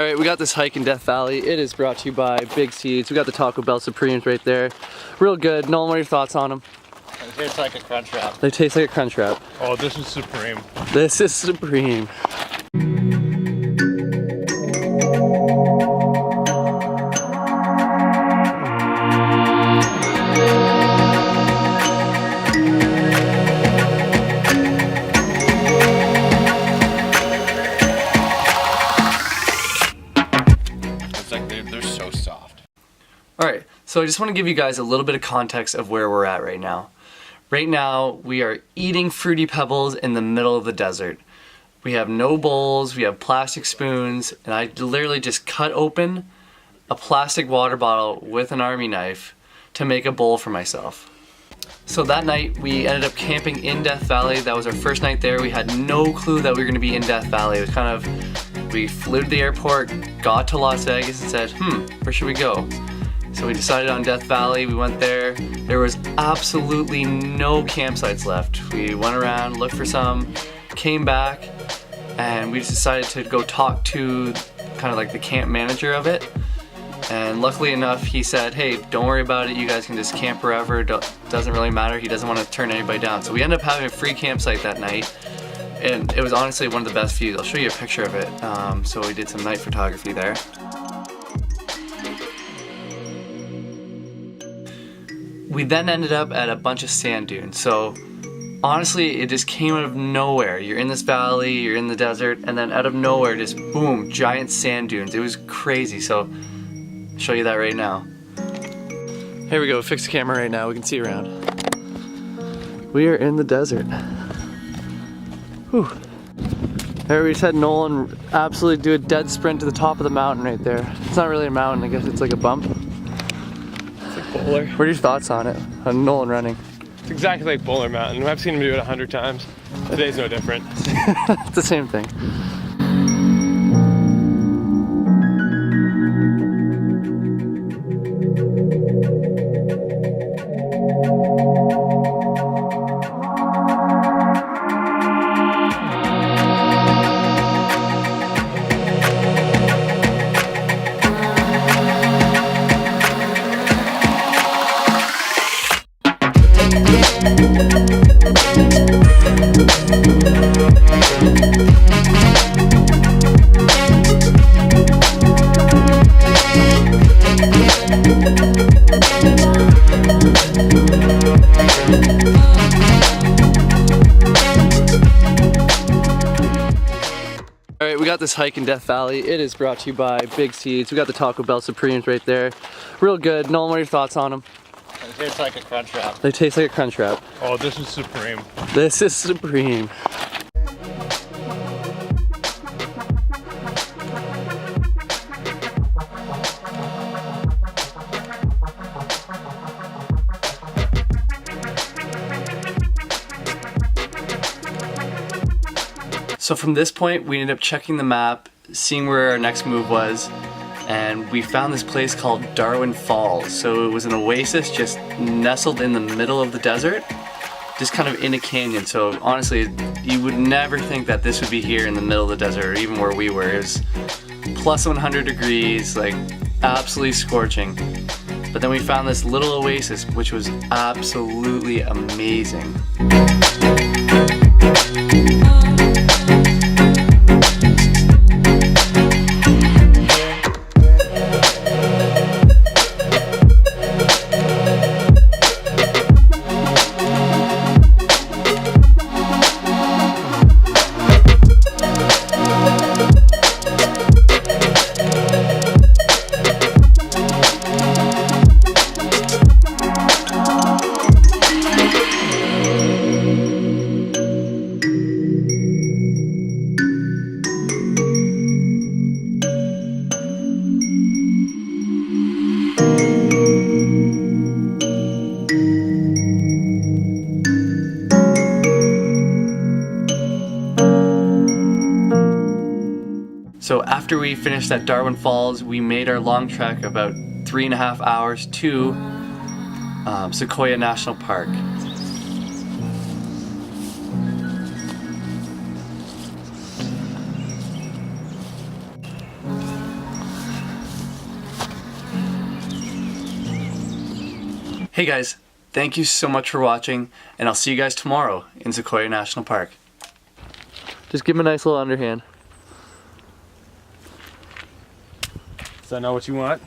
Alright, we got this hike in Death Valley. It is brought to you by Big Seeds. We got the Taco Bell Supremes right there. Real good. Nolan, what are your thoughts on them? They taste like a crunch wrap. They taste like a crunch wrap. Oh, this is supreme. This is supreme. They're so soft. Alright, so I just want to give you guys a little bit of context of where we're at right now. Right now, we are eating Fruity Pebbles in the middle of the desert. We have no bowls, we have plastic spoons, and I literally just cut open a plastic water bottle with an army knife to make a bowl for myself. So that night, we ended up camping in Death Valley. That was our first night there. We had no clue that we were going to be in Death Valley. It was kind of, we flew to the airport, got to Las Vegas and said, where should we go? So we decided on Death Valley. We went there. There was absolutely no campsites left. We went around, looked for some, came back, and we just decided to go talk to kind of like the camp manager of it. And luckily enough, he said, hey, don't worry about it. You guys can just camp wherever. Doesn't really matter. He doesn't want to turn anybody down. So we ended up having a free campsite that night. And it was honestly one of the best views. I'll show you a picture of it. So we did some night photography there. We then ended up at a bunch of sand dunes. So honestly, it just came out of nowhere. You're in this valley, you're in the desert, and then out of nowhere, just boom, giant sand dunes. It was crazy. So I'll show you that right now. Here we go, fix the camera right now. We can see around. We are in the desert. Whew. There we just had Nolan absolutely do a dead sprint to the top of the mountain right there. It's not really a mountain, I guess it's like a bump. It's like Bowler. What are your thoughts on it, on Nolan running? It's exactly like Bowler Mountain. I've seen him do it 100 times. Today's no different. It's the same thing. Alright, we got this hike in Death Valley. It is brought to you by Big Seeds. We got the Taco Bell Supremes right there. Real good. Nolan, what are your thoughts on them? They taste like a crunch wrap. They taste like a crunch wrap. Oh, this is supreme. This is supreme. So from this point, we ended up checking the map, seeing where our next move was, and we found this place called Darwin Falls. So it was an oasis just nestled in the middle of the desert, just kind of in a canyon. So honestly, you would never think that this would be here in the middle of the desert, or even where we were. It was plus 100 degrees, like absolutely scorching. But then we found this little oasis, which was absolutely amazing. So after we finished at Darwin Falls, we made our long trek about 3.5 hours to Sequoia National Park. Hey guys, thank you so much for watching, and I'll see you guys tomorrow in Sequoia National Park. Just give him a nice little underhand. Is that not what you want?